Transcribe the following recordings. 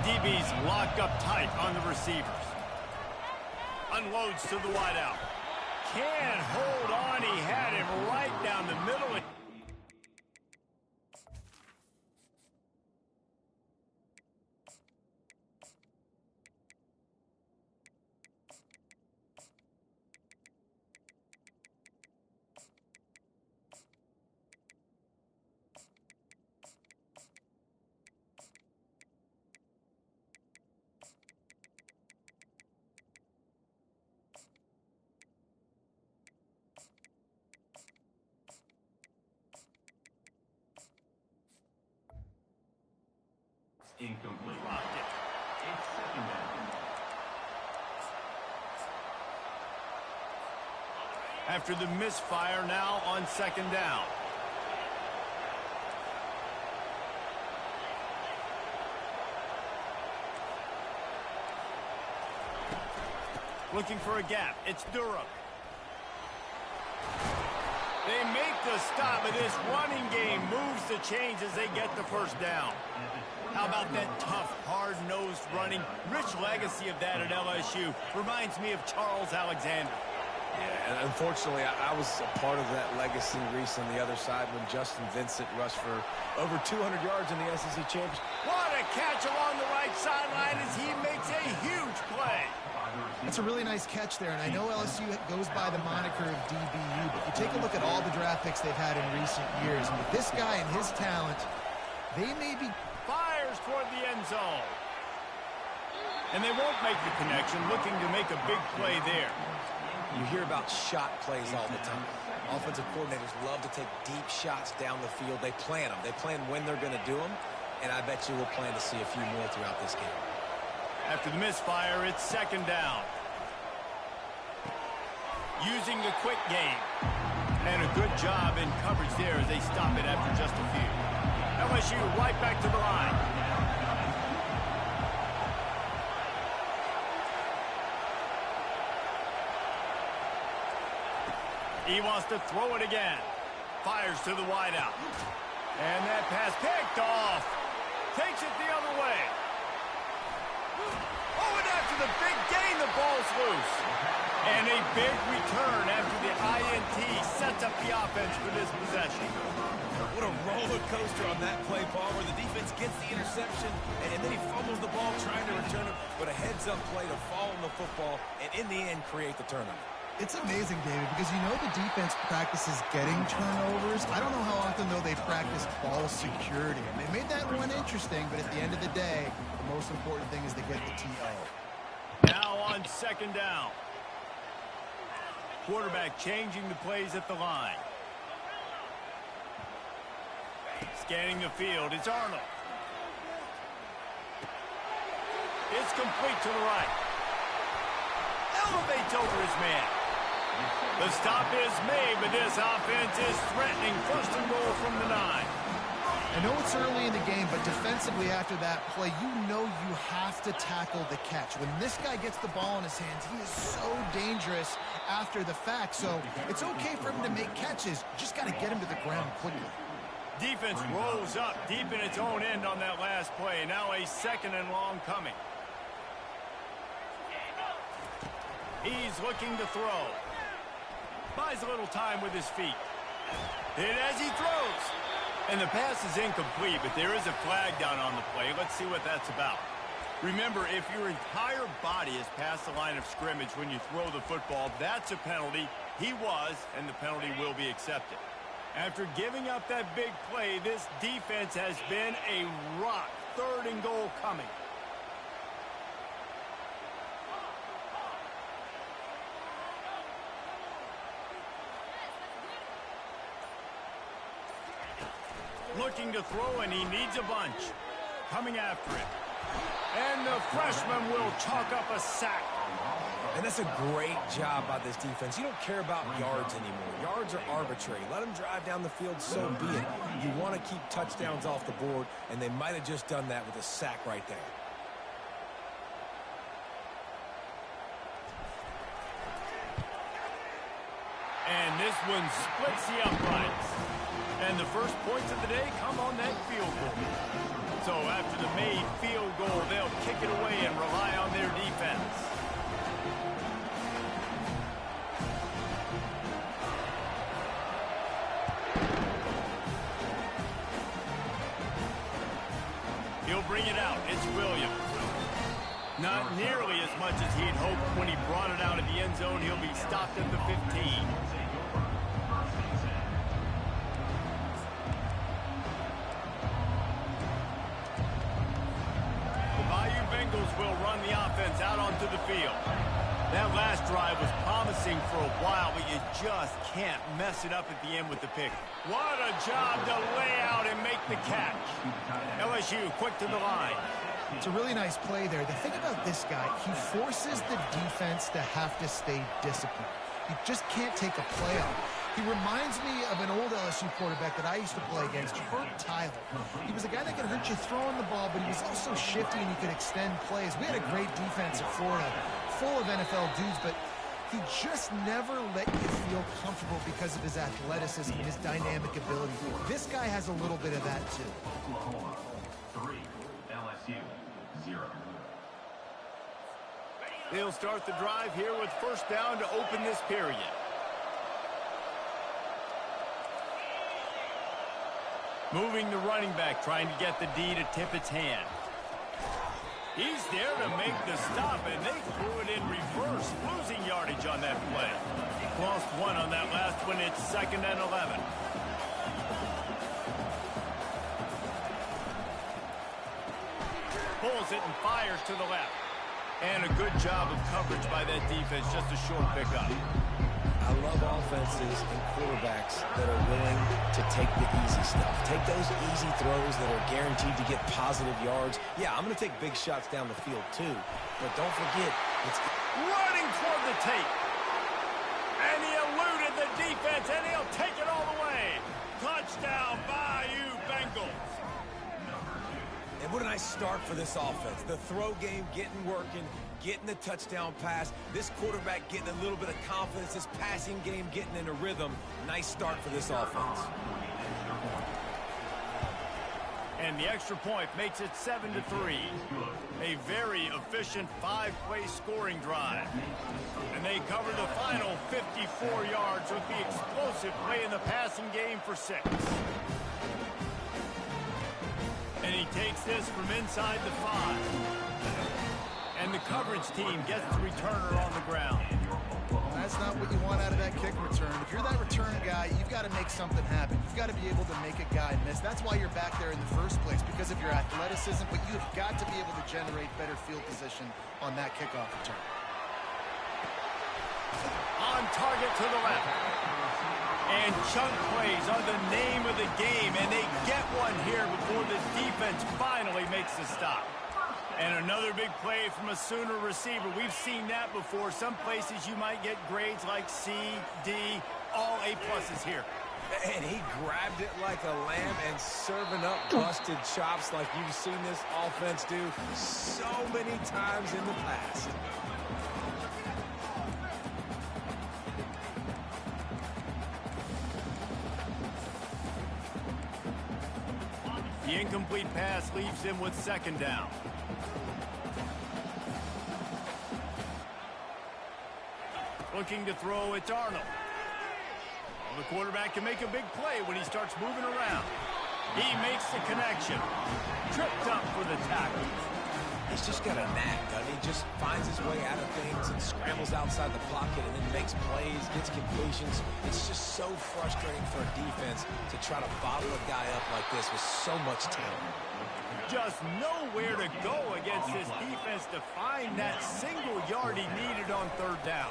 DB's locked up tight on the receivers. Unloads to the wideout. Can't hold on. He had him right down the middle. Incomplete. It's second down. After the misfire, now on second down. Looking for a gap. It's Durham. They make the stop, but this running game moves the chains as they get the first down. How about that tough, hard-nosed running? Rich legacy of that at LSU. Reminds me of Charles Alexander. Yeah, and unfortunately, I was a part of that legacy, Reese, on the other side when Justin Vincent rushed for over 200 yards in the SEC Championship. What a catch along the right sideline as he makes a huge play. That's a really nice catch there, and I know LSU goes by the moniker of DBU, but you take a look at all the draft picks they've had in recent years, and with this guy and his talent, they may be... Fires toward the end zone. And they won't make the connection, looking to make a big play there. You hear about shot plays all the time. Offensive coordinators love to take deep shots down the field. They plan them. They plan when they're going to do them, and I bet you we'll plan to see a few more throughout this game. After the misfire, it's second down. Using the quick game. And a good job in coverage there as they stop it after just a few. LSU right back to the line. He wants to throw it again. Fires to the wideout. And that pass picked off. Takes it the other way. Oh, and after the big gain, the ball's loose. And a big return after the INT sets up the offense for this possession. What a roller coaster on that play, Paul, where the defense gets the interception, and then he fumbles the ball trying to return it, but a heads-up play to fall on the football, and in the end, create the turnover. It's amazing, David, because you know the defense practices getting turnovers. I don't know how often, though, they practice ball security. And they made that one interesting, but at the end of the day, the most important thing is they get the TO. Now on second down. Quarterback changing the plays at the line. Scanning the field, it's Arnold. It's complete to the right. Elevates over his man. The stop is made, but this offense is threatening. First and goal from the 9. I know it's early in the game, but defensively after that play, you know you have to tackle the catch. When this guy gets the ball in his hands, he is so dangerous after the fact. So it's okay for him to make catches. Just got to get him to the ground quickly. Defense rolls up deep in its own end on that last play. Now a second and long coming. He's looking to throw. Buys a little time with his feet. Hit as he throws. And the pass is incomplete, but there is a flag down on the play. Let's see what that's about. Remember, if your entire body is past the line of scrimmage when you throw the football, that's a penalty. He was, and the penalty will be accepted. After giving up that big play, this defense has been a rock. Third and goal coming. Looking to throw, and he needs a bunch. Coming after it. And the freshman will chalk up a sack. And that's a great job by this defense. You don't care about yards anymore. Yards are arbitrary. Let them drive down the field, so be it. You want to keep touchdowns off the board, and they might have just done that with a sack right there. And this one splits the uprights. And the first points of the day come on that field goal. So after the made field goal, they'll kick it away and rely on their defense. He'll bring it out. It's Williams. Not nearly as much as he'd hoped when he brought it out of the end zone. He'll be stopped at the 15. Will run the offense out onto the field. That last drive was promising for a while, but you just can't mess it up at the end with the pick. What a job to lay out and make the catch. LSU quick to the line. It's a really nice play there. The thing about this guy, he forces the defense to have to stay disciplined. You just can't take a play off. He reminds me of an old LSU quarterback that I used to play against, Herb Tyler. He was a guy that could hurt you throwing the ball, but he was also shifty and he could extend plays. We had a great defense at Florida, full of NFL dudes, but he just never let you feel comfortable because of his athleticism and his dynamic ability. This guy has a little bit of that too. Oklahoma 3, LSU 0. They'll start the drive here with first down to open this period. Moving the running back, trying to get the D to tip its hand. He's there to make the stop, and they threw it in reverse, losing yardage on that play. Lost one on that last one. It's 2nd and 11. Pulls it and fires to the left. And a good job of coverage by that defense, just a short pickup. I love offenses and quarterbacks that are willing to take the easy stuff. Take those easy throws that are guaranteed to get positive yards. Yeah, I'm going to take big shots down the field too. But don't forget, it's running toward the tape. And he eluded the defense, and he'll take it all the way. Touchdown, Bayou Bengals. And what a nice start for this offense. The throw game getting working, getting the touchdown pass. This quarterback getting a little bit of confidence. This passing game getting in a rhythm. Nice start for this offense. And the extra point makes it 7-3. A very efficient 5-play scoring drive. And they cover the final 54 yards with the explosive play in the passing game for 6. And he takes this from inside the 5. And the coverage team gets the returner on the ground. That's not what you want out of that kick return. If you're that return guy, you've got to make something happen. You've got to be able to make a guy miss. That's why you're back there in the first place, because of your athleticism, but you've got to be able to generate better field position on that kickoff return. On target to the left. And chunk plays are the name of the game, and they get one here before the defense finally makes the stop. And another big play from a Sooner receiver. We've seen that before. Some places you might get grades like C, D, all A-pluses here. And he grabbed it like a lamb and serving up busted chops like you've seen this offense do so many times in the past. The incomplete pass leaves him with 2nd down. Looking to throw, it's Arnold. Well, the quarterback can make a big play when he starts moving around. He makes the connection. Tripped up for the tackle. He's just got a knack, doesn't he? Just finds his way out of things and scrambles outside the pocket and then makes plays, gets completions. It's just so frustrating for a defense to try to bottle a guy up like this with so much talent. Just nowhere to go against this defense to find that single yard he needed on 3rd down.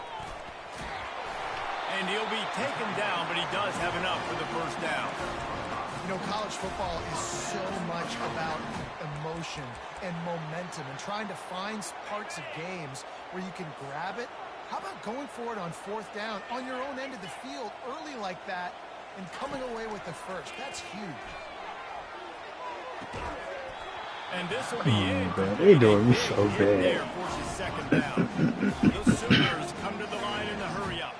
And he'll be taken down, but he does have enough for the 1st down. You know, college football is so much about emotion and momentum and trying to find parts of games where you can grab it. How about going for it on 4th down on your own end of the field early like that and coming away with the 1st? That's huge. And this will be it. They're doing so bad. There forces 2nd down. The Sooners come to the line in the hurry up.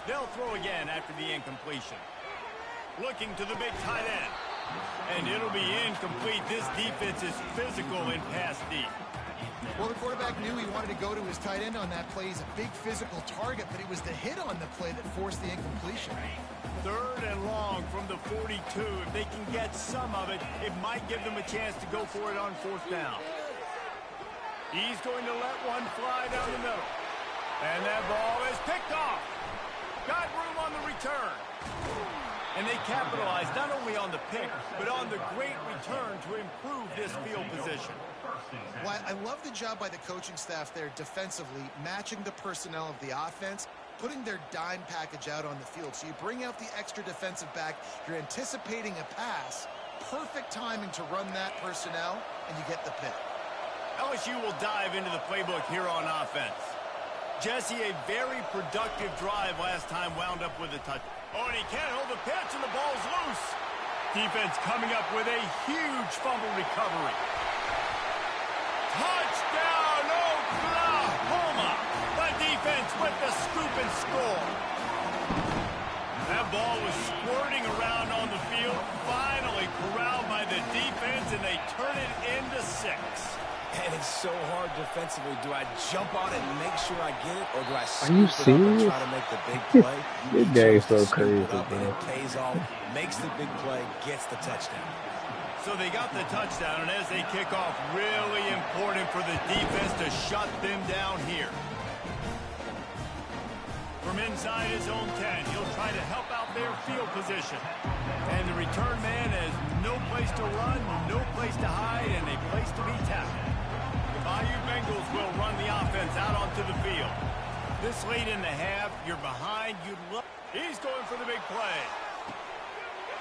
They'll they'll throw again after the incompletion. Looking to the big tight end. And it'll be incomplete. This defense is physical in pass deep. Well, the quarterback knew he wanted to go to his tight end on that play. He's a big physical target, but it was the hit on the play that forced the incompletion. 3rd and long from the 42. If they can get some of it, it might give them a chance to go for it on 4th down. He's going to let one fly down the middle. And that ball is picked off. Got room on the return. And they capitalized not only on the pick, but on the great return to improve this field position. Well, I love the job by the coaching staff there defensively, matching the personnel of the offense, putting their dime package out on the field. So you bring out the extra defensive back, you're anticipating a pass, perfect timing to run that personnel, and you get the pick. LSU will dive into the playbook here on offense. Jesse, a very productive drive last time, wound up with a touch. Oh, and he can't hold the pitch, and the ball's loose. Defense coming up with a huge fumble recovery. Touchdown, Oklahoma! The defense with the scoop and score. That ball was squirting around on the field, finally corralled by the defense, and they turn it into 6. And it's so hard defensively. Do I jump on it and make sure I get it, or do I Are you scoop it up and serious? try to make the big play? This He game's chose to so scoop crazy, it up, and bro. it pays off, makes the big play, gets the touchdown. So they got the touchdown, and as they kick off, really important for the defense to shut them down here. From inside his own 10, he'll try to help out their field position. And the return man has no place to run, no place to hide, and a place to be tackled. The Bayou Bengals will run the offense out onto the field. This late in the half, you're behind, you'd look. He's going for the big play.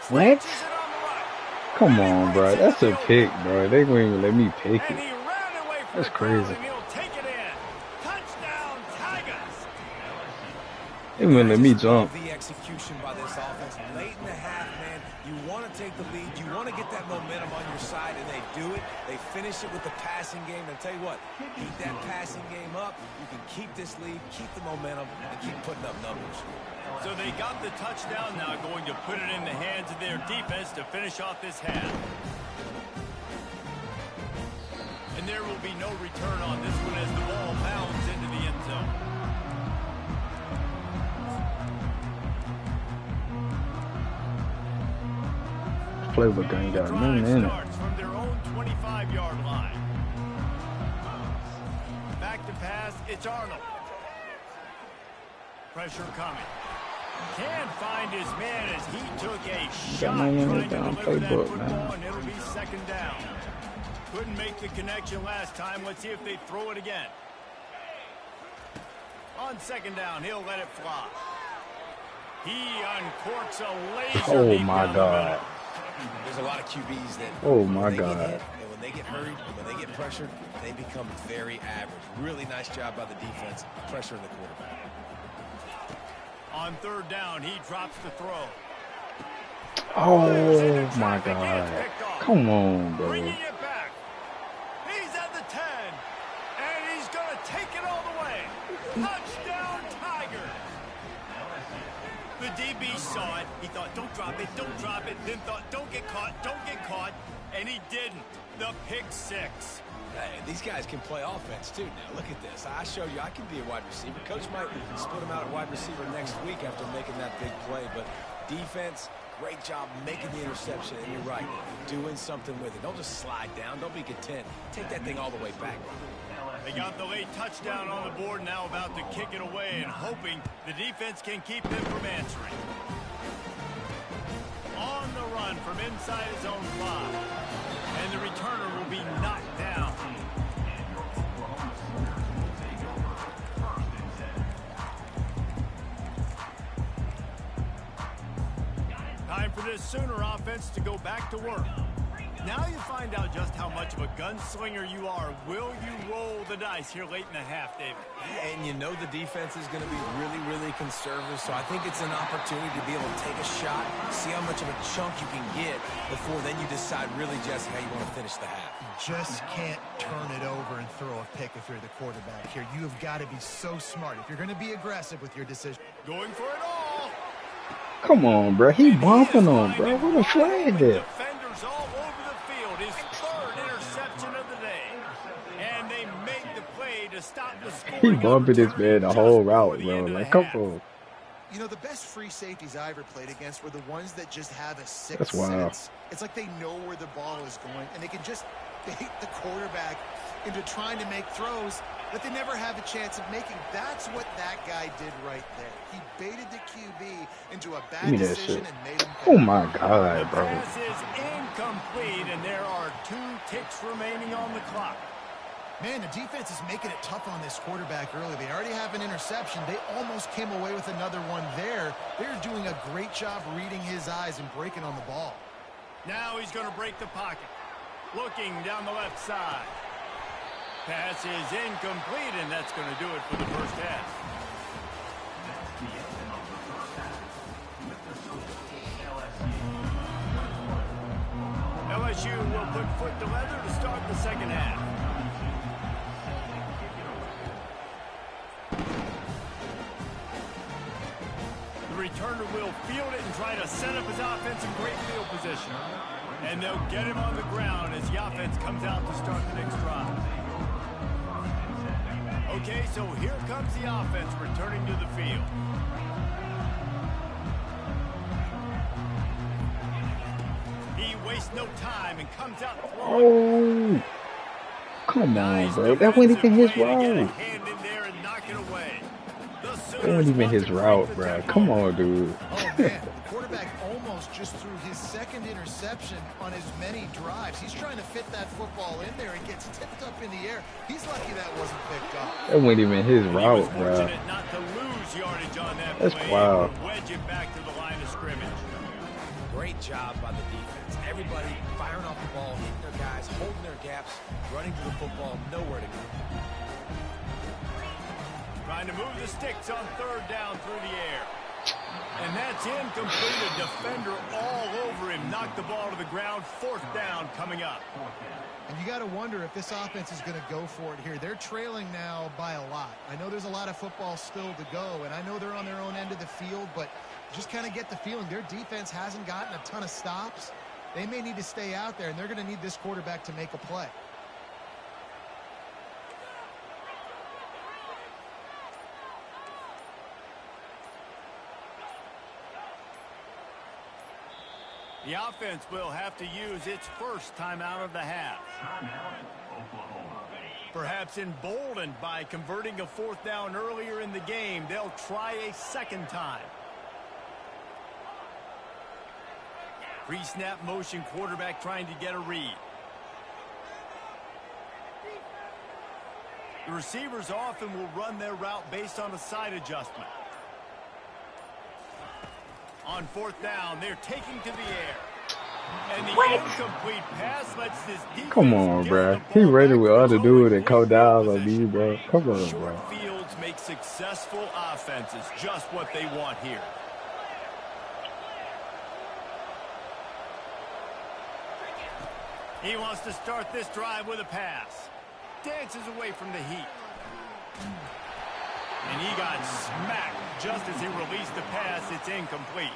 What? Snatches it on the right. Come on, bro. That's a pick, bro. They won't even let me pick And it. he ran away from That's the crowd, crazy. and he'll take it in. Touchdown, Tigers. They wouldn't let me jump. The execution by this offense late in the half, man. You want to take the lead. You want to get that momentum on your side, and they do it. They finish it with the passing game. And I'll tell you what, keep that passing game up. You can keep this lead, keep the momentum, and keep putting up numbers. So they got the touchdown, now going to put it in the hands of their defense to finish off this half. And there will be no return on this one as the ball bounds into the end zone. Playbook ain't got nothing Drive in it. starts from their own 25-yard line. Back to pass, it's Arnold. Pressure coming. Can't find his man as he took a shot no trying limit to down deliver that playbook, football, man. and it'll be 2nd down. Couldn't make the connection last time. Let's see if they throw it again. On 2nd down, he'll let it fly. He uncorks a laser Oh deep my down the God. middle. There's a lot of QBs that Oh my when they God. get hit, and when they get hurried, and when they get pressured, they become very average. Really nice job by the defense, pressuring the quarterback. On 3rd down, he drops the throw. Oh my God. Come on, bro. Bringing it back. He's at the 10. And he's going to take it all the way. Touchdown, Tiger. The DB saw it. He thought, don't drop it, don't drop it. Then thought, don't get caught, don't get caught. And he didn't. The pick 6. Hey, these guys can play offense, too. Now, look at this. I show you I can be a wide receiver. Coach might split him out at wide receiver next week after making that big play. But defense, great job making the interception. And you're right, doing something with it. Don't just slide down. Don't be content. Take that thing all the way back. They got the late touchdown on the board, now about to kick it away and hoping the defense can keep them from answering. On the run from inside his own 5. And the returner will be knocked down. Time for this Sooner offense to go back to work. Now you find out just how much of a gunslinger you are. Will you roll the dice here late in the half, David? And you know the defense is going to be really, really conservative, so I think it's an opportunity to be able to take a shot, see how much of a chunk you can get before then you decide really just how you want to finish the half. You just can't turn it over and throw a pick if you're the quarterback here. You have got to be so smart if you're going to be aggressive with your decision. Going for it all. Come on, bro. He And he bumping is him, bro. finding What a flag wide-open that. defenders all over the field. His third interception of the day. And they make the play to stop the He scoring bumping this opportunity man the just whole before route, the bro. end of the Like, come half. on. You know, the best free safeties I ever played against were the ones that just have a sixth That's wild. sense. It's like they know where the ball is going, and they can just bait the quarterback into trying to make throws that they never have a chance of making. That's what that guy did right there. He baited the QB into a bad Give me that decision shit. and made him Oh pay. my The God, bro. pass is incomplete, and there are 2 ticks remaining on the clock. Man, the defense is making it tough on this quarterback early. They already have an interception. They almost came away with another one there. They're doing a great job reading his eyes and breaking on the ball. Now he's going to break the pocket. Looking down the left side. Pass is incomplete, and that's going to do it for the first half. That's the end of the first half. With the score, LSU will put foot to leather to start the second half. The returner will field it and try to set up his offense in great field position. And they'll get him on the ground as the offense comes out to start the next drive. Okay, so here comes the offense returning to the field. He wastes no time and comes out throwing. Oh, come on, Nice bro. That wasn't even his defensive play to get a route. hand in there and knock it away. The That Sooners wasn't even want to his creep route, the bro. tempo. Come on, dude. Oh, man. The quarterback almost just threw his second interception on as many drives. He's trying to fit that football in there and gets tipped up in the air. He's lucky that wasn't picked up. That wasn't even his He was route, bro. fortunate not to lose yardage on that That's play. wild. And wedge it back to the line of scrimmage. Great job by the defense. Everybody firing off the ball, hitting their guys, holding their gaps, running to the football, nowhere to go. Trying to move the sticks on third down through the air. And that's incomplete. A defender all over him. Knocked the ball to the ground. Fourth down coming up. And you got to wonder if this offense is going to go for it here. They're trailing now by a lot. I know there's a lot of football still to go, and I know they're on their own end of the field, but just kind of get the feeling their defense hasn't gotten a ton of stops. They may need to stay out there, and they're going to need this quarterback to make a play. The offense will have to use its first timeout of the half. timeout, Oklahoma. Perhaps emboldened by converting a fourth down earlier in the game, they'll try a second time. Pre-snap motion, quarterback trying to get a read. The receivers often will run their route based on a side adjustment. On fourth down, they're taking to the air. And the incomplete pass lets this defense Come on, get bro. the He ball ready back with to other dude throwing and co field down on position. me, bro. Come on, bro. Short fields make successful offenses, just what they want here. He wants to start this drive with a pass. Dances away from the heat. And he got smacked just as he released the pass. It's incomplete.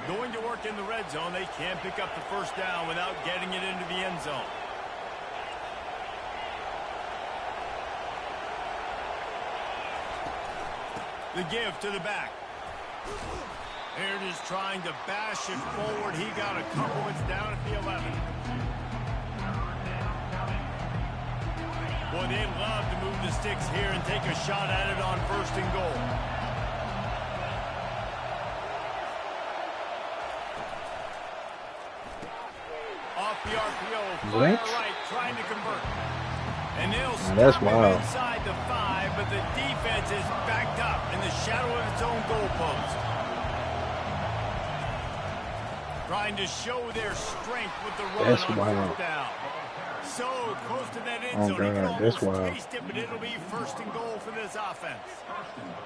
Going to work in the red zone. They can't pick up the first down without getting it into the end zone. The give to the back. Here it is trying to bash it forward. He got a couple. It's down at the 11. Boy, they'd love to move the sticks here and take a shot at it on first and goal. Off the RPO, fire What? right, trying to convert. And they'll That's stop him wild. inside the 5, but the defense is backed up in the shadow of its own goalpost. Trying to show their strength with the run That's on wild. fourth down. So close to that end Oh, zone. He can God, that's almost wild. taste it, but it'll be first and goal for this offense.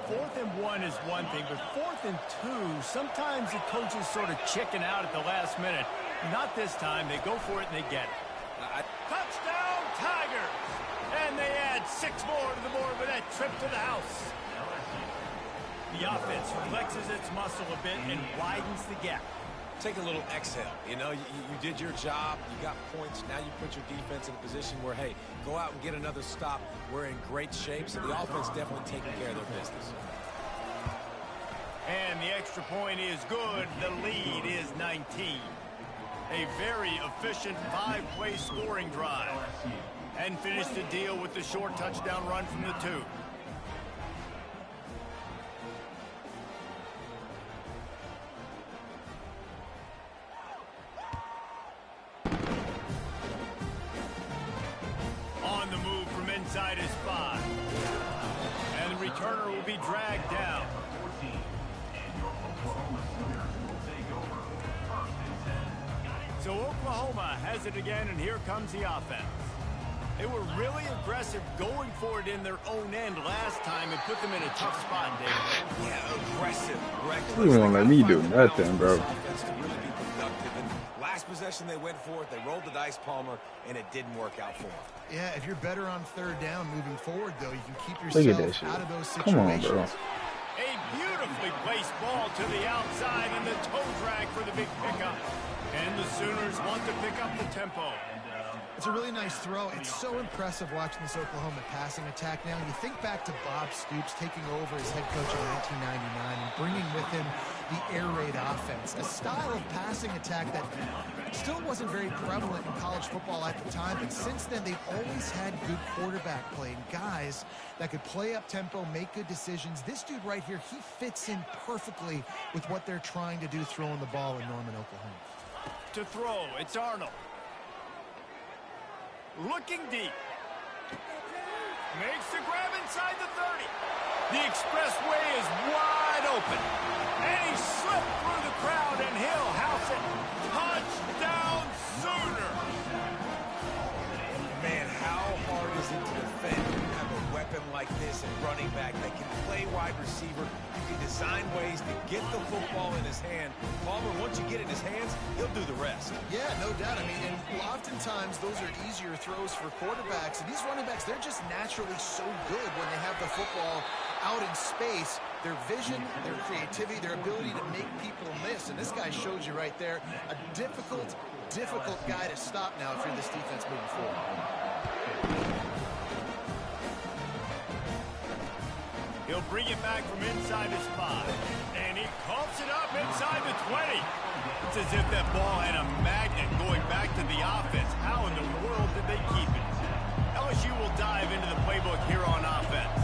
4th and 1 is one thing, but 4th and 2, sometimes the coaches sort of chicken out at the last minute. Not this time. They go for it and they get it. Touchdown, Tigers! And they add 6 more to the board with that trip to the house. The offense flexes its muscle a bit and widens the gap. Take a little exhale. You know, you did your job. You got points. Now you put your defense in a position where, hey, go out and get another stop. We're in great shape, so the offense definitely taking care of their business. And the extra point is good. The lead is 19. A very efficient 5-play scoring drive. And finish the deal with the short touchdown run from the 2. On the move from inside his 5. And the returner will be dragged down. So Oklahoma has it again, and here comes the offense. They were really aggressive going for it in their own end last time and put them in a tough spot, David. Yeah, aggressive. You won't let me do nothing, bro. Last possession they went for it. They rolled the dice, Palmer, and it didn't work out for them. Yeah, if you're better on third down moving forward, though, you can keep Look at yourself that shit. out of those Come on, situations. bro. A beautifully placed ball to the outside and the toe drag for the big pickup. And the Sooners want to pick up the tempo. It's a really nice throw. It's so impressive watching this Oklahoma passing attack now. You think back to Bob Stoops taking over as head coach in 1999 and bringing with him the air raid offense, a style of passing attack that still wasn't very prevalent in college football at the time, but since then they've always had good quarterback play and guys that could play up tempo, make good decisions. This dude right here, he fits in perfectly with what they're trying to do throwing the ball in Norman, Oklahoma. To throw, it's Arnold. Looking deep. Makes the grab inside the 30. The expressway is wide open. And he slipped through the crowd, and he'll house it. Touchdown, Sooner. Man, how hard is it to defend when you have a weapon like this and running back that can play wide receiver? You can design ways to get the football in his hand. Palmer, once you get it in his hands, he'll do the rest. Yeah, no doubt. I mean, and oftentimes those are easier throws for quarterbacks. And these running backs, they're just naturally so good when they have the football out in space. Their vision, their creativity, their ability to make people miss. And this guy shows you right there, a difficult guy to stop now if you're this defense moving forward. He'll bring it back from inside his 5. And he coughs it up inside the 20. It's as if that ball had a magnet going back to the offense. How in the world did they keep it? LSU will dive into the playbook here on offense.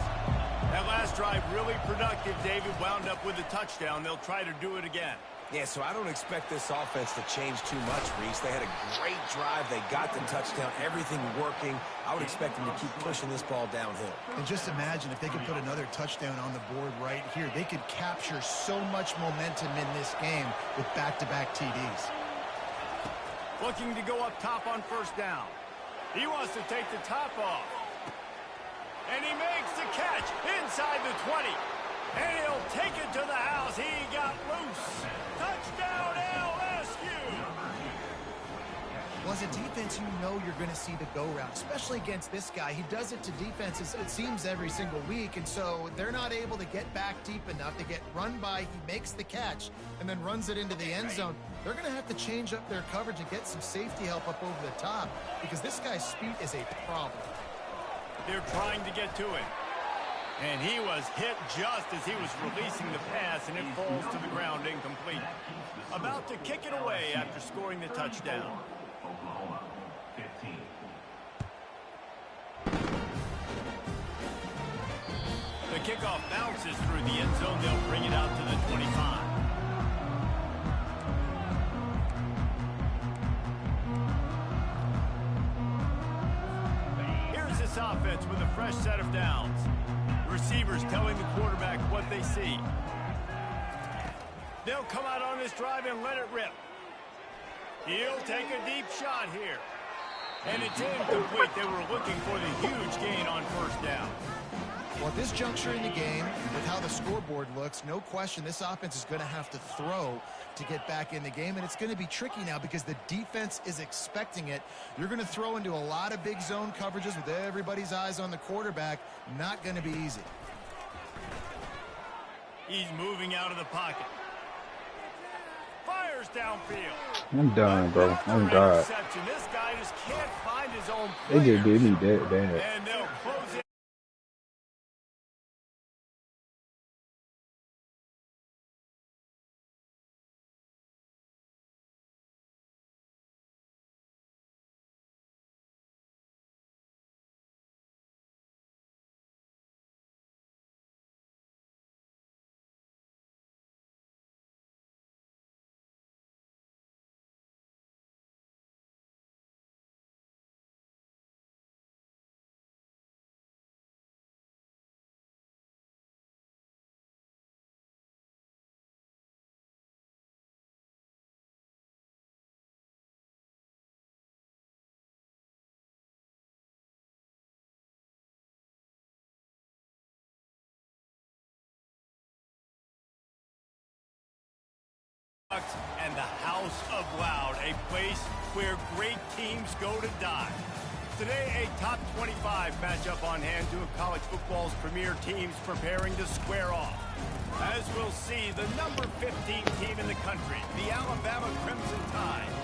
That last drive really productive. David wound up with a touchdown. They'll try to do it again. Yeah, so I don't expect this offense to change too much, Reese. They had a great drive. They got the touchdown, everything working. I would expect them to keep pushing this ball downhill. And just imagine if they could put another touchdown on the board right here. They could capture so much momentum in this game with back-to-back TDs. Looking to go up top on first down. He wants to take the top off. And he makes the catch inside the 20. And he'll take it to the house. He got loose. Touchdown, LSU. Well, as a defense, you know you're going to see the go route, especially against this guy. He does it to defenses, it seems, every single week, and so they're not able to get back deep enough to get run by. He makes the catch and then runs it into the end zone. They're going to have to change up their coverage and get some safety help up over the top because this guy's speed is a problem. They're trying to get to it. And he was hit just as he was releasing the pass, and it falls to the ground incomplete. About to kick it away after scoring the touchdown. Oklahoma, 15. The kickoff bounces through the end zone. They'll bring it out to the 25. Here's this offense with a fresh set of downs. Receivers telling the quarterback what they see. They'll come out on this drive and let it rip. He'll take a deep shot here. And it's incomplete. They were looking for the huge gain on first down. Well, at this juncture in the game, with how the scoreboard looks, no question this offense is going to have to throw to get back in the game, and it's going to be tricky now because the defense is expecting it. You're going to throw into a lot of big zone coverages with everybody's eyes on the quarterback. Not going to be easy. He's moving out of the pocket. Fires downfield. I'm done, bro. Oh, God. This guy just can't find his own They players. just did me that bad. And they'll close it. And the House of Loud, a place where great teams go to die. Today, a top 25 matchup on hand, two of college football's premier teams preparing to square off. As we'll see, the number 15 team in the country, the Alabama Crimson Tide,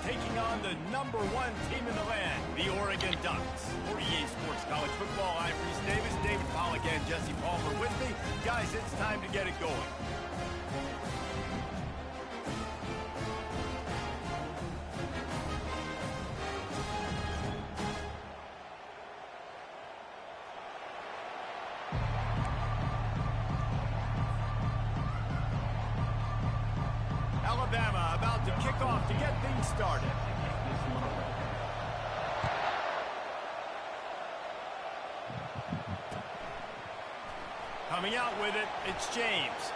taking on the number 1 team in the land, the Oregon Ducks. For EA Sports College Football, I'm Reese Davis, David Pollack, and Jesse Palmer with me. Guys, it's time to get it going. Alabama about to kick off to get things started. Coming out with it, it's James.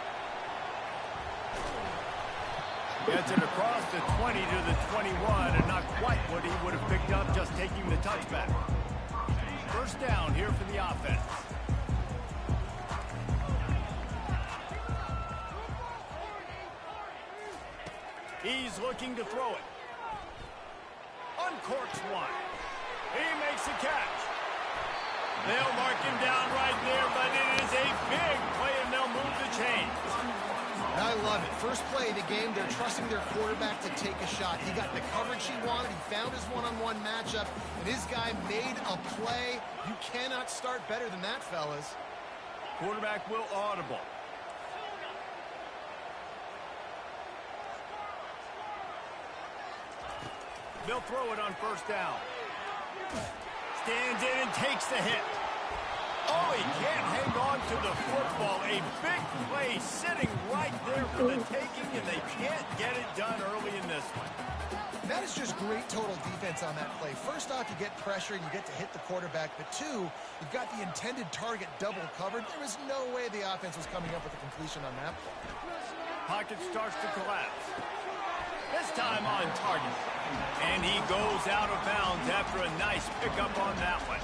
Gets it across the 20 to the 21, and not quite what he would have picked up just taking the touchback. First down here for the offense. He's looking to throw it. Uncorks one. He makes a catch. They'll mark him down right there, but it is a big play, and they'll move the chains. I love it. First play of the game, they're trusting their quarterback to take a shot. He got the coverage he wanted. He found his one-on-one matchup, and his guy made a play. You cannot start better than that, fellas. Quarterback will audible. They'll throw it on first down. Stands in and takes the hit. Oh, he can't hang on to the football. A big play sitting right there for the taking, and they can't get it done early in this one. That is just great total defense on that play. First off, you get pressure and you get to hit the quarterback. But two, you've got the intended target double covered. There was no way the offense was coming up with a completion on that play. Pocket starts to collapse. This time on target. And he goes out of bounds after a nice pickup on that one.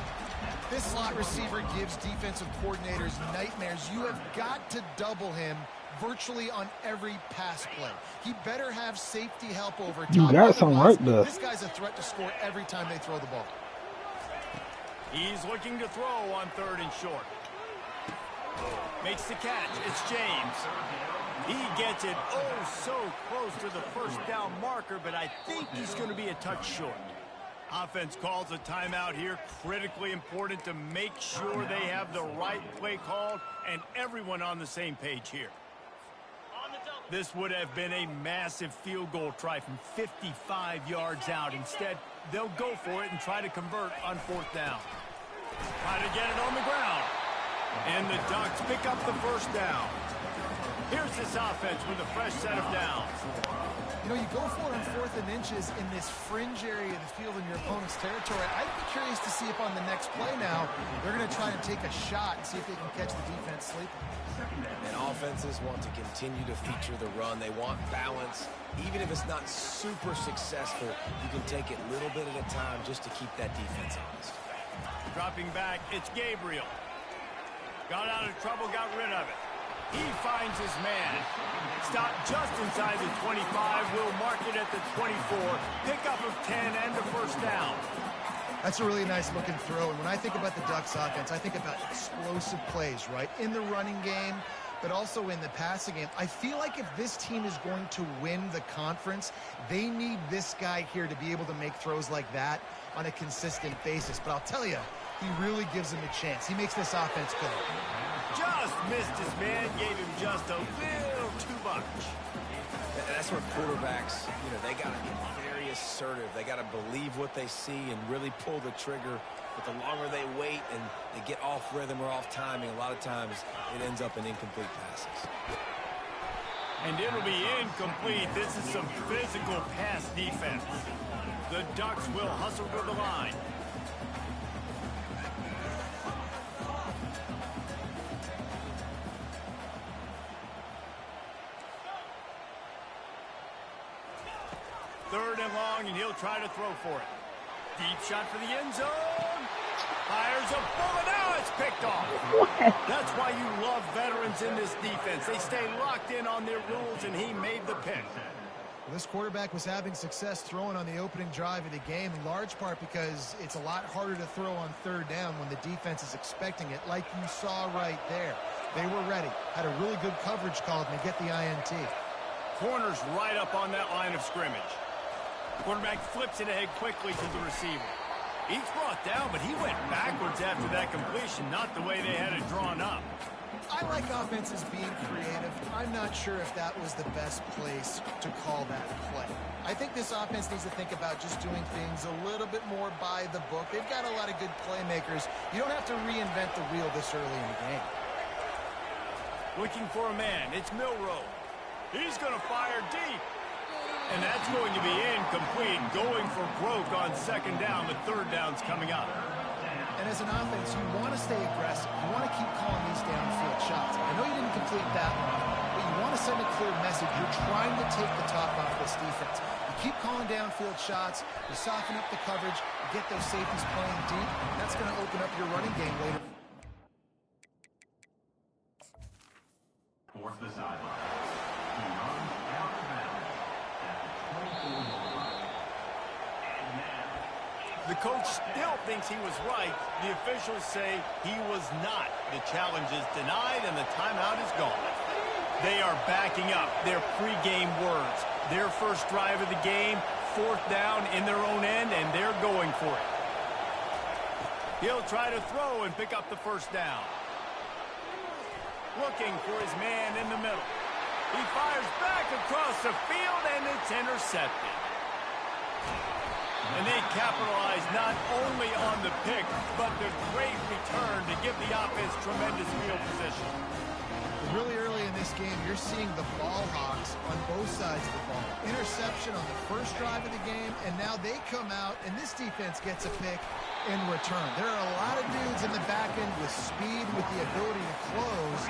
This slot receiver gives defensive coordinators nightmares. You have got to double him virtually on every pass play. He better have safety help over top. You got something right there. This guy's a threat to score every time they throw the ball. He's looking to throw on third and short. Makes the catch. It's James. He gets it so close to the first down marker, but I think he's going to be a touch short. Offense calls a timeout here. Critically important to make sure they have the right play called and everyone on the same page here. This would have been a massive field goal try from 55 yards out. Instead, they'll go for it and try to convert on fourth down. Try to get it on the ground. And the Ducks pick up the first down. Here's this offense with a fresh set of downs. You know, you go for it on 4th and inches in this fringe area of the field in your opponent's territory. I'd be curious to see if on the next play now, they're going to try to take a shot and see if they can catch the defense sleeping. And offenses want to continue to feature the run. They want balance. Even if it's not super successful, you can take it a little bit at a time just to keep that defense honest. Dropping back, it's Gabriel. Got out of trouble, got rid of it. He finds his man. Stopped just inside the 25. Will mark it at the 24. Pickup of 10 and the first down. That's a really nice looking throw. And when I think about the Ducks offense, I think about explosive plays, right? In the running game, but also in the passing game. I feel like if this team is going to win the conference, they need this guy here to be able to make throws like that on a consistent basis. But I'll tell you, he really gives him a chance. He makes this offense good. Just missed his man, gave him just a little too much. That's where quarterbacks, they got to be very assertive. They got to believe what they see and really pull the trigger. But the longer they wait and they get off rhythm or off timing, a lot of times it ends up in incomplete passes. And it'll be incomplete. This is some physical pass defense. The Ducks will hustle to the line. Third and long, and he'll try to throw for it. Deep shot for the end zone. Fires a bullet. Now it's picked off. That's why you love veterans in this defense. They stay locked in on their rules, and he made the pick. Well, this quarterback was having success throwing on the opening drive of the game, in large part because it's a lot harder to throw on third down when the defense is expecting it, like you saw right there. They were ready, had a really good coverage call, and they get the INT. Corner's right up on that line of scrimmage. Quarterback flips it ahead quickly to the receiver. He's brought down, but he went backwards after that completion, not the way they had it drawn up. I like offenses being creative. I'm not sure if that was the best place to call that play. I think this offense needs to think about just doing things a little bit more by the book. They've got a lot of good playmakers. You don't have to reinvent the wheel this early in the game. Looking for a man. It's Milroe. He's going to fire deep. And that's going to be incomplete. Going for broke on second down, but third down's coming up. And as an offense, you want to stay aggressive. You want to keep calling these downfield shots. I know you didn't complete that one, but you want to send a clear message. You're trying to take the top off this defense. You keep calling downfield shots. You soften up the coverage. You get those safeties playing deep. That's going to open up your running game later. Towards the sideline. He runs out of bounds at the 24-yard line. And now, The coach still thinks he was right. The officials say he was not. The challenge is denied, and the timeout is gone. They are backing up their pregame words. Their first drive of the game, fourth down in their own end, and they're going for it. He'll try to throw and pick up the first down. Looking for his man in the middle. He fires back across the field, and it's intercepted. And they capitalize not only on the pick, but the great return to give the offense tremendous field position. Really early in this game, you're seeing the ball hawks on both sides of the ball. Interception on the first drive of the game, and now they come out, and this defense gets a pick in return. There are a lot of dudes in the back end with speed, with the ability to close.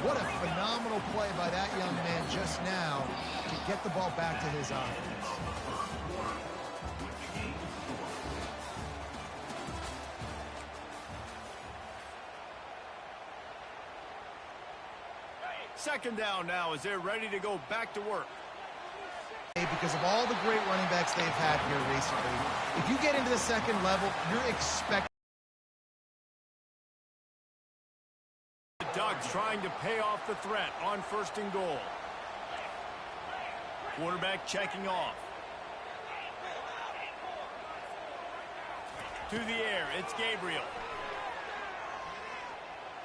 What a phenomenal play by that young man just now to get the ball back to his offense. Second down now as they're ready to go back to work. Because of all the great running backs they've had here recently, if you get into the second level, you're expecting. The Ducks trying to pay off the threat on first and goal. Quarterback checking off. To the air, it's Gabriel.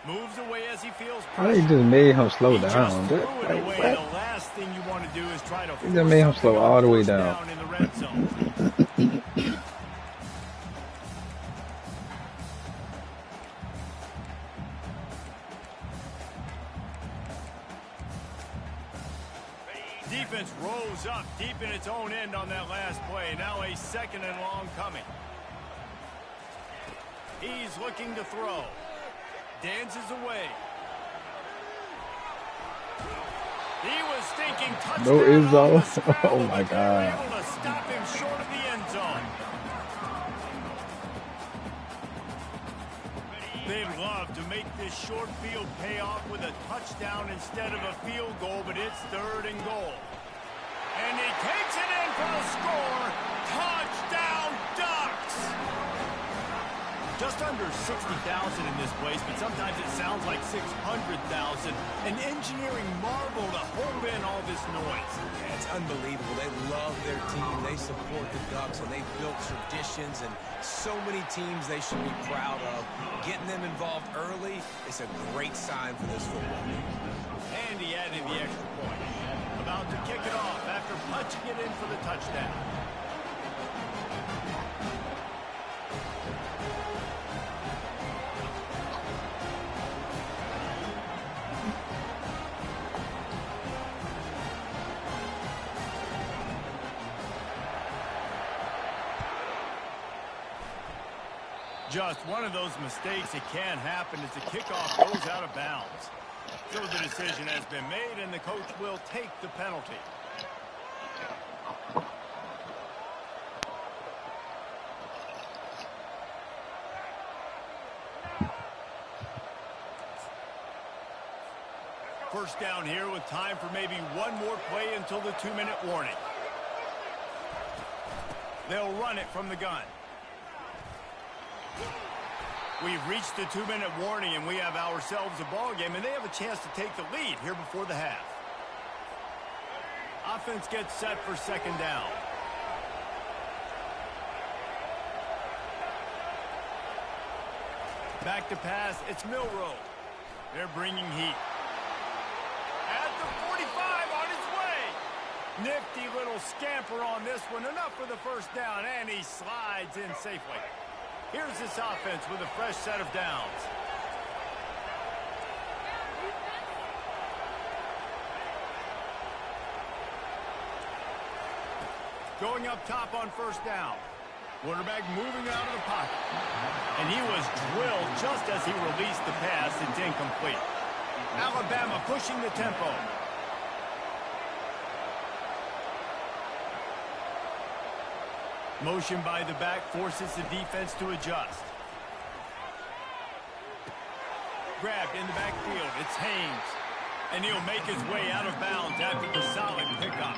Moves away as he feels pressure. I think just made him slow He down. just threw Like, it away. what? The last thing you want to do is try to He just made him force slow something all the on way first down. in the red zone. Defense rose up deep in its own end on that last play. Now a second and long coming. He's looking to throw. Dances away. He was thinking touchdown. No Izzo. on the scramble, Oh my but they were God. able to stop him short of the end zone. They'd love to make this short field pay off with a touchdown instead of a field goal, but it's third and goal. And he takes it in for the score. Touchdown, Ducks! Just under 60,000 in this place, but sometimes it sounds like 600,000. An engineering marvel to hold in all this noise. Yeah, it's unbelievable. They love their team. They support the Ducks, and they've built traditions and so many teams they should be proud of. Getting them involved early is a great sign for this football team. And he added the extra point. About to kick it off after punching it in for the touchdown. Just one of those mistakes that can happen as the kickoff goes out of bounds. So the decision has been made, and the coach will take the penalty. First down here with time for maybe one more play until the 2-minute warning. They'll run it from the gun. We've reached the 2-minute warning, and we have ourselves a ball game, and they have a chance to take the lead here before the half. Offense gets set for second down. Back to pass, it's Milrow. They're bringing heat. At the 45 on his way. Nifty little scamper on this one, enough for the first down, and he slides in safely. Here's this offense with a fresh set of downs. Going up top on first down. Quarterback moving out of the pocket. And he was drilled just as he released the pass. It's incomplete. Alabama pushing the tempo. Motion by the back forces the defense to adjust. Grabbed in the backfield. It's Haynes. And he'll make his way out of bounds after the solid pickup.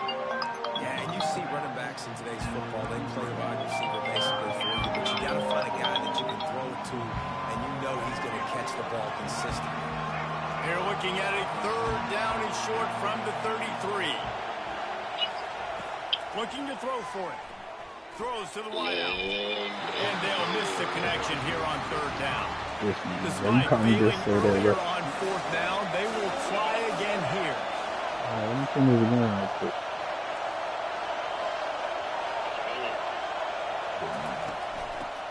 Yeah, and you see running backs in today's football, they play a wide receiver basically for you, but you got to find a guy that you can throw it to, and you know he's going to catch the ball consistently. They're looking at a third down and short from the 33. Looking to throw for it. Throws to the wideout. And they'll miss the connection here on third down. Despite failing earlier on fourth down, they will try again here. Let me turn this again real quick.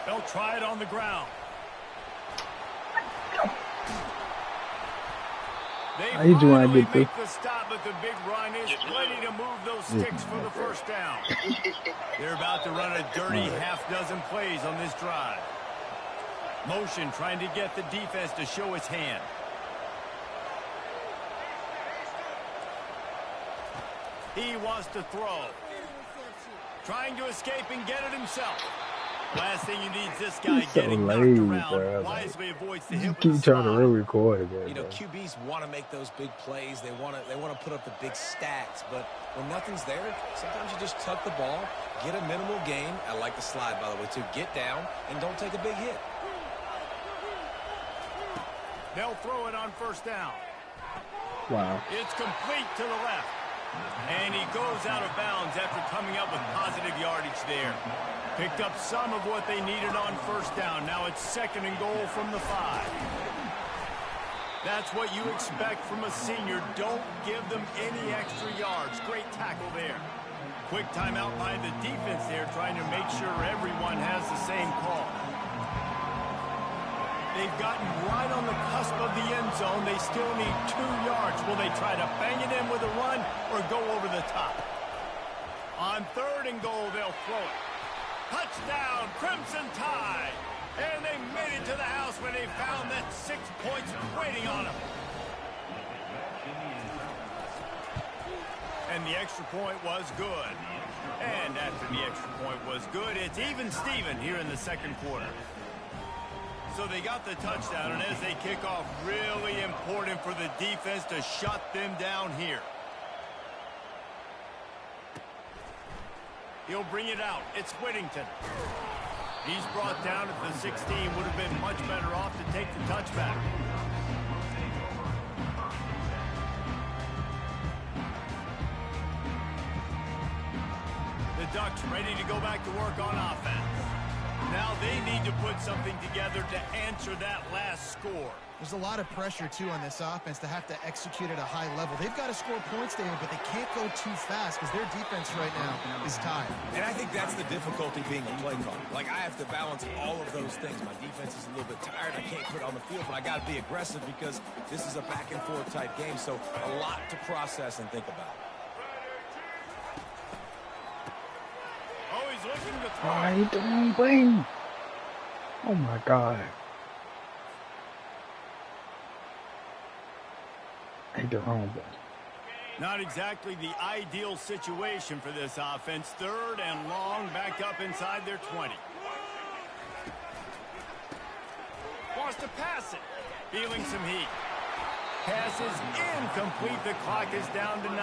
They'll try it on the ground. How you doing? I They get make the stop, but the big run is ready to move those sticks for the first down. They're about to run a dirty half-dozen plays on this drive. Motion trying to get the defense to show its hand. He wants to throw. Trying to escape and get it himself. Last thing you need is this guy getting knocked around. Wisely avoids the hit with Keep the trying to spot. re-record again. You know, QBs want to make those big plays. They want to put up the big stats, but when nothing's there, sometimes you just tuck the ball, get a minimal gain. I like the slide, by the way, too. Get down and don't take a big hit. They'll throw it on first down. Wow. It's complete to the left. And he goes out of bounds after coming up with positive yardage there. Picked up some of what they needed on first down. Now it's second and goal from the 5. That's what you expect from a senior. Don't give them any extra yards. Great tackle there. Quick timeout by the defense there, trying to make sure everyone has the same call. They've gotten right on the cusp of the end zone. They still need 2 yards. Will they try to bang it in with a run or go over the top? On third and goal, they'll throw it. Touchdown, Crimson Tide. And they made it to the house when they found that 6 points waiting on them. And the extra point was good. And after the extra point was good, it's even Steven here in the second quarter. So they got the touchdown, and as they kick off, really important for the defense to shut them down here. He'll bring it out. It's Whittington. He's brought down at the 16. Would have been much better off to take the touchback. The Ducks ready to go back to work on offense. Now they need to put something together to answer that last score. There's a lot of pressure, too, on this offense to have to execute at a high level. They've got to score points, David, but they can't go too fast because their defense right now is tired. And I think that's the difficulty being a play caller. Like, I have to balance all of those things. My defense is a little bit tired. I can't put it on the field, but I got to be aggressive because this is a back-and-forth type game, so a lot to process and think about. Oh, he's looking to throw. Why are you doing Wayne? Oh my God. I the wrong one. Not exactly the ideal situation for this offense. 3rd and long, back up inside their 20. Wants to pass it. Feeling some heat. Pass is incomplete. The clock is down to 9.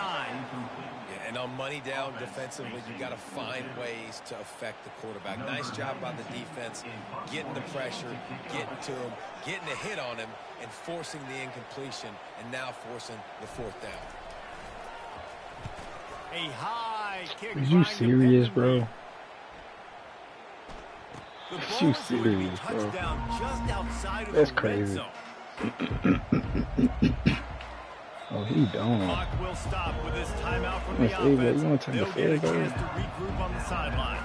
Yeah, and on money down defensively, you got to find ways to affect the quarterback. Nice job by the defense, getting the pressure, getting to him, getting a hit on him, and forcing the incompletion, and now forcing the 4th down. A high kick. Are you serious, bro? Are you serious, bro? Just outside of That's the crazy. red zone. Oh, he don't. Clock will stop with this timeout from Let's the see, offense. you want to They'll take get a the field chance to regroup on the sideline.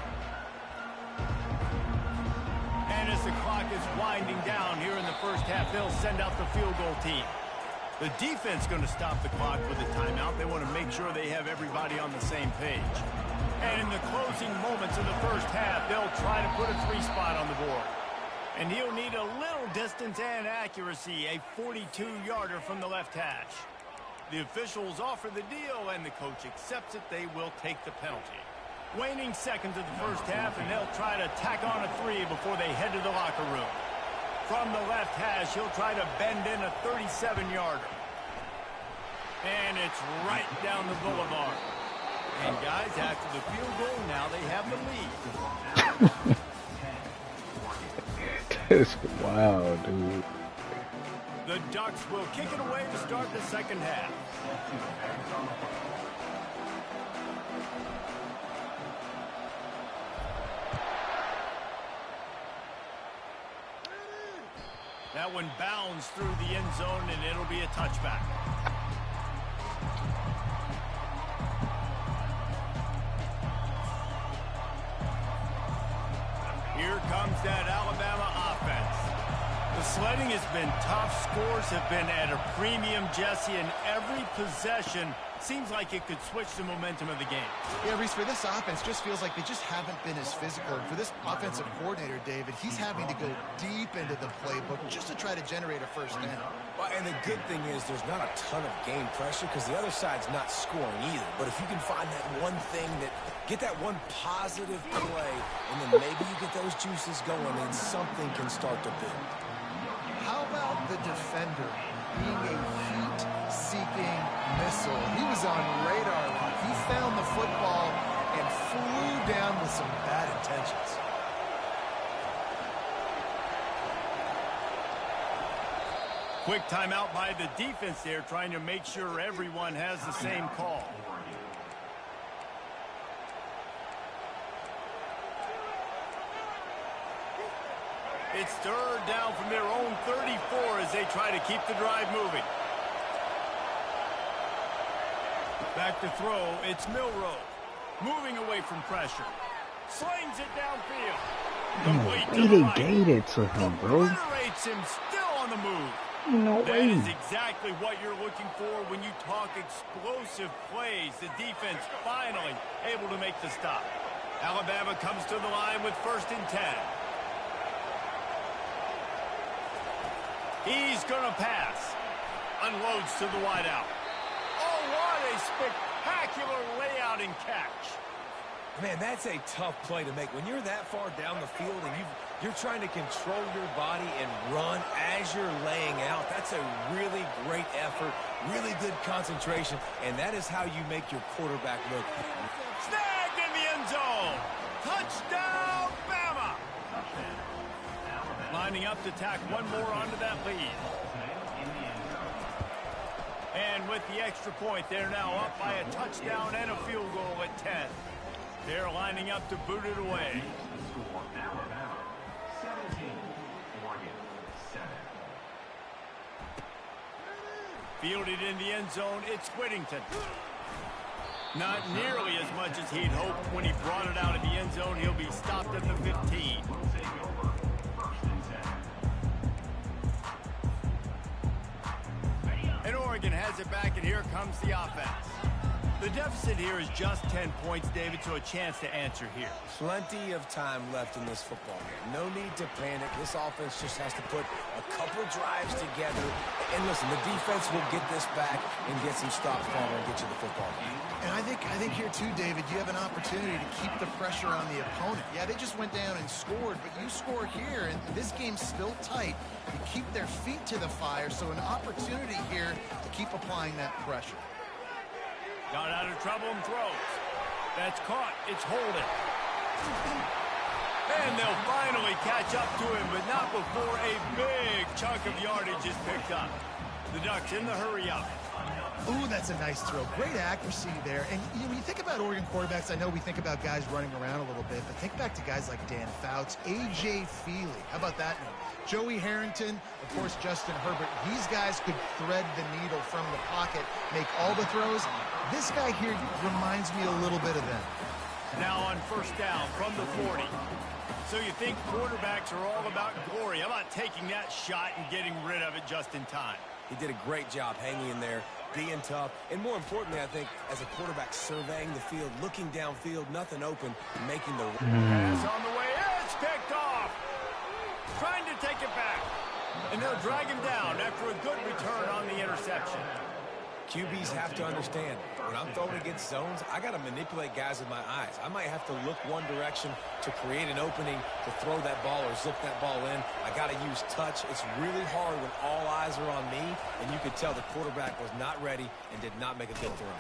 And as the clock is winding down here in the first half, they'll send out the field goal team. The defense going to stop the clock with a timeout. They want to make sure they have everybody on the same page. And in the closing moments of the first half, they'll try to put a 3-spot on the board. And he'll need a little distance and accuracy, a 42-yarder from the left hash. The officials offer the deal, and the coach accepts it. They will take the penalty. Waning seconds of the first half, and they'll try to tack on a 3 before they head to the locker room. From the left hash, he'll try to bend in a 37-yarder. And it's right down the boulevard. And guys, after the field goal, now they have the lead. That's wild, dude. The Ducks will kick it away to start the second half. That one bounds through the end zone, and it'll be a touchback. Here comes that Alabama offense. The sledding has been tough. Scores have been at a premium, Jesse, and every possession seems like it could switch the momentum of the game. Yeah, Reese, for this offense, just feels like they just haven't been as physical. And for this offensive coordinator, David, he's having to go deep into the playbook just to try to generate a first down. Well, and the good thing is there's not a ton of game pressure because the other side's not scoring either. But if you can find that one thing that, get that one positive play, and then maybe you get those juices going and something can start to build. How about the defender being a heat-seeking missile? He was on radar lock. He found the football and flew down with some bad intentions. Quick timeout by the defense there, trying to make sure everyone has the same call. It's 3rd down from their own 34 as they try to keep the drive moving. Back to throw, it's Milroe. Moving away from pressure. Slings it downfield. Complete to the right. They gave it to him, bro. Obliterates him, still on the move. No That way. is exactly what you're looking for when you talk explosive plays. The defense finally able to make the stop. Alabama comes to the line with 1st and 10. He's going to pass. Unloads to the wideout. Oh, what a spectacular layout and catch. Man, that's a tough play to make. When you're that far down the field and you're trying to control your body and run as you're laying out, that's a really great effort, really good concentration, and that is how you make your quarterback look. Snagged in the end zone. Touchdown, Bama. lining up to tack one more onto that lead. And with the extra point, they're now up by a touchdown and a field goal at 10. They're lining up to boot it away. Fielded in the end zone, it's Whittington. Not nearly as much as he'd hoped when he brought it out of the end zone. He'll be stopped at the 15. And Oregon has it back, and here comes the offense. The deficit here is just 10 points, David, so a chance to answer here. Plenty of time left in this football game. No need to panic. This offense just has to put a couple drives together. And listen, the defense will get this back and get some stops forward and get you the football game. And I think here too, David, you have an opportunity to keep the pressure on the opponent. Yeah, they just went down and scored, but you score here, and this game's still tight. You keep their feet to the fire, so an opportunity here to keep applying that pressure. Got out of trouble and throws. That's caught. It's holding. And they'll finally catch up to him, but not before a big chunk of yardage is picked up. The Ducks in the hurry up. Ooh, that's a nice throw. Great accuracy there. And when you think about Oregon quarterbacks, I know we think about guys running around a little bit, but think back to guys like Dan Fouts, A.J. Feely. How about that name? Joey Harrington, of course, Justin Herbert. These guys could thread the needle from the pocket, make all the throws. This guy here reminds me a little bit of them. Now on first down from the 40. So you think quarterbacks are all about glory. How about taking that shot and getting rid of it just in time? He did a great job hanging in there, being tough, and more importantly, I think, as a quarterback surveying the field, looking downfield, nothing open, making the pass on the way. It's picked off. Trying to take it back. And they'll drag him down after a good return on the interception. QBs have to understand, when I'm throwing against zones, I got to manipulate guys with my eyes. I might have to look one direction to create an opening to throw that ball or zip that ball in. I got to use touch. It's really hard when all eyes are on me, and you could tell the quarterback was not ready and did not make a good throw.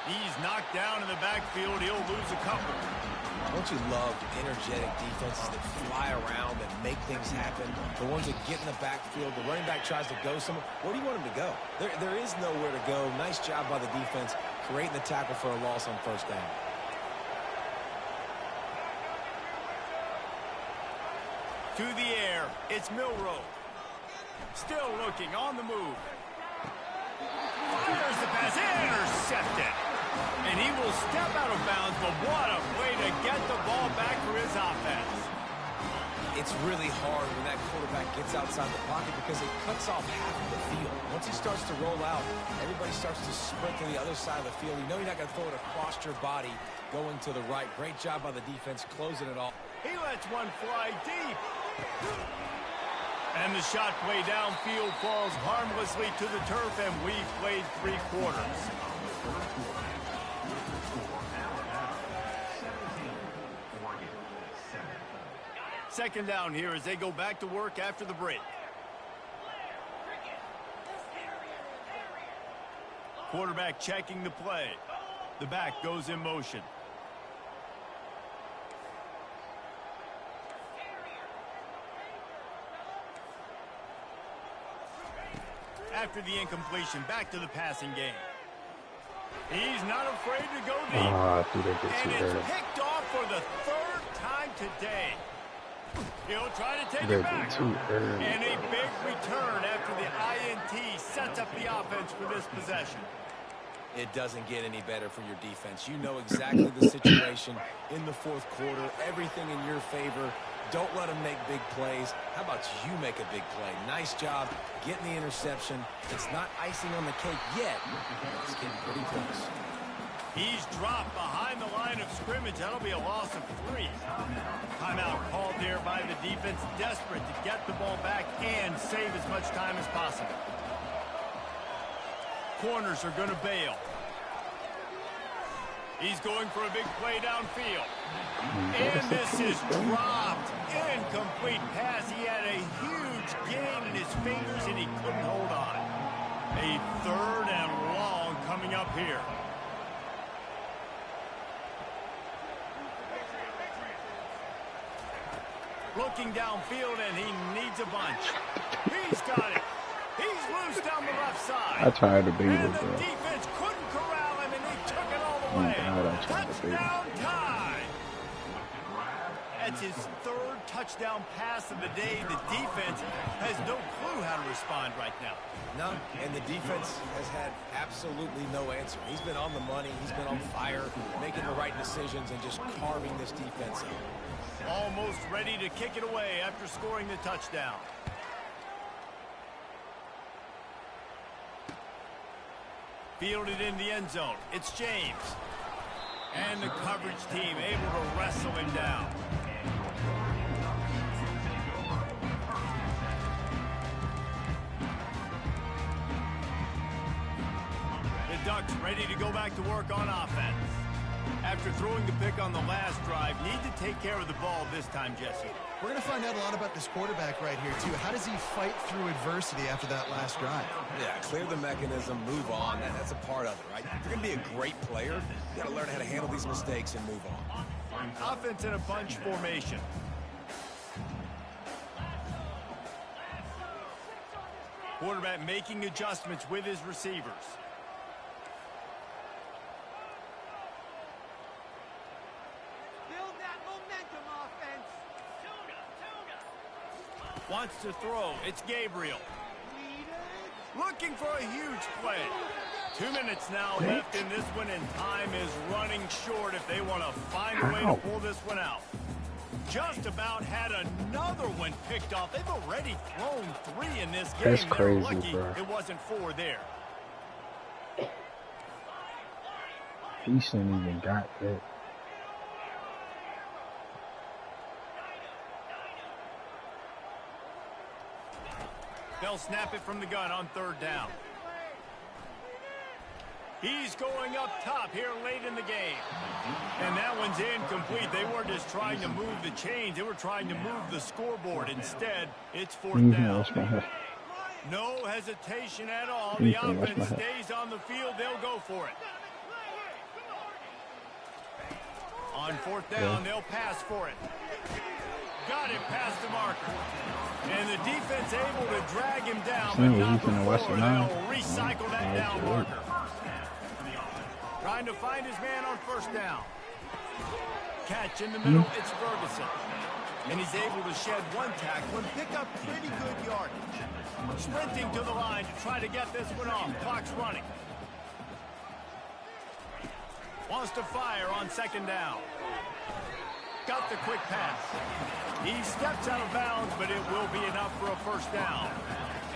He's knocked down in the backfield. He'll lose a couple. Don't you love energetic defenses that fly around, that make things happen? The ones that get in the backfield, the running back tries to go somewhere. Where do you want him to go? There is nowhere to go. Nice job by the defense, creating the tackle for a loss on first down. To the air, it's Milroe. Still looking, on the move. Fires the pass, intercepted. And he will step out of bounds, but what a way to get the ball back for his offense. It's really hard when that quarterback gets outside the pocket because it cuts off half of the field. Once he starts to roll out, everybody starts to sprint to the other side of the field. You know you're not going to throw it across your body going to the right. Great job by the defense closing it off. He lets one fly deep. And the shot play downfield falls harmlessly to the turf, and we've played 3 quarters. Second down here as they go back to work after the break. Quarterback checking the play. The back goes in motion. After the incompletion, back to the passing game. He's not afraid to go deep. And it's picked off for the 3rd time today. He'll try to take it back. And a big return after the INT sets up the offense for this possession. It doesn't get any better for your defense. You know exactly the situation in the 4th quarter. Everything in your favor. Don't let them make big plays. How about you make a big play? Nice job getting the interception. It's not icing on the cake yet. It's getting pretty close. He's dropped behind the line of scrimmage. That'll be a loss of 3. Timeout called there by the defense, desperate to get the ball back and save as much time as possible. Corners are going to bail. He's going for a big play downfield. And this is dropped. Incomplete pass. He had a huge gain in his fingers and he couldn't hold on. A 3rd and long coming up here. Looking downfield, and he needs a bunch. He's got it. He's loose down the left side. I tried to beat And him, the bro. defense couldn't corral him, and he took it all the Oh my way. God, I tried to beat him. Touchdown tie. That's his third touchdown pass of the day. The defense has no clue how to respond right now. No, and the defense has had absolutely no answer. He's been on the money. He's been on fire, making the right decisions and just carving this defense up. Almost ready to kick it away after scoring the touchdown. Fielded in the end zone. It's James. And the coverage team able to wrestle him down. The Ducks ready to go back to work on offense. After throwing the pick on the last drive, need to take care of the ball this time, Jesse. We're going to find out a lot about this quarterback right here, too. How does he fight through adversity after that last drive? Yeah, clear the mechanism, move on. That's a part of it, right? If you're going to be a great player, you got to learn how to handle these mistakes and move on. Offense in a bunch formation. Quarterback making adjustments with his receivers. Build that momentum, offense. Wants to throw. It's Gabriel. Looking for a huge play. 2 minutes now left in this one, and time is running short if they want to find a way to pull this one out. Just about had another one picked off. They've already thrown 3 in this game. That's They're crazy, lucky bro. it wasn't 4 there. He shouldn't even got that. They'll snap it from the gun on 3rd down. He's going up top here late in the game. And that one's incomplete. They weren't just trying to move the chains. They were trying to move the scoreboard. Instead, it's 4th down. No hesitation at all. The offense stays on the field. They'll go for it. On 4th down, they'll pass for it. Got it past the marker. And the defense able to drag him down, but not before they'll recycle that down marker. Trying to find his man on 1st down. Catch in the middle, it's Ferguson. And he's able to shed 1 tackle and pick up pretty good yardage. Sprinting to the line to try to get this one off. Clock's running. Wants to fire on 2nd down. Got the quick pass. He steps out of bounds, but it will be enough for a 1st down.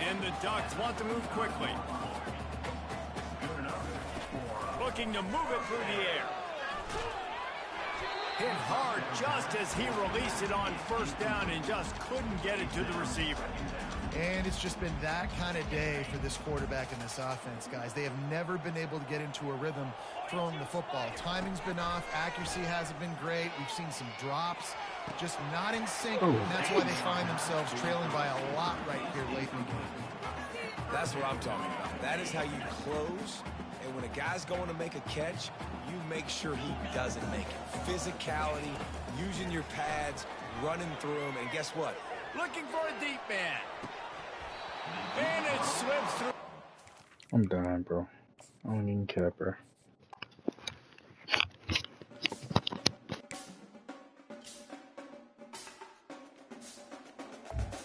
And the Ducks want to move quickly. Looking to move it through the air. Hit hard just as he released it on 1st down and just couldn't get it to the receiver. And it's just been that kind of day for this quarterback and this offense, guys. They have never been able to get into a rhythm throwing the football. Timing's been off. Accuracy hasn't been great. We've seen some drops. Just not in sync. And that's why they find themselves trailing by a lot right here late in the game. That's what I'm talking about. That is how you close. And when a guy's going to make a catch, you make sure he doesn't make it. Physicality, using your pads, running through them, and guess what? Looking for a deep man. And it slips through. I'm done, bro. I don't even care, bro.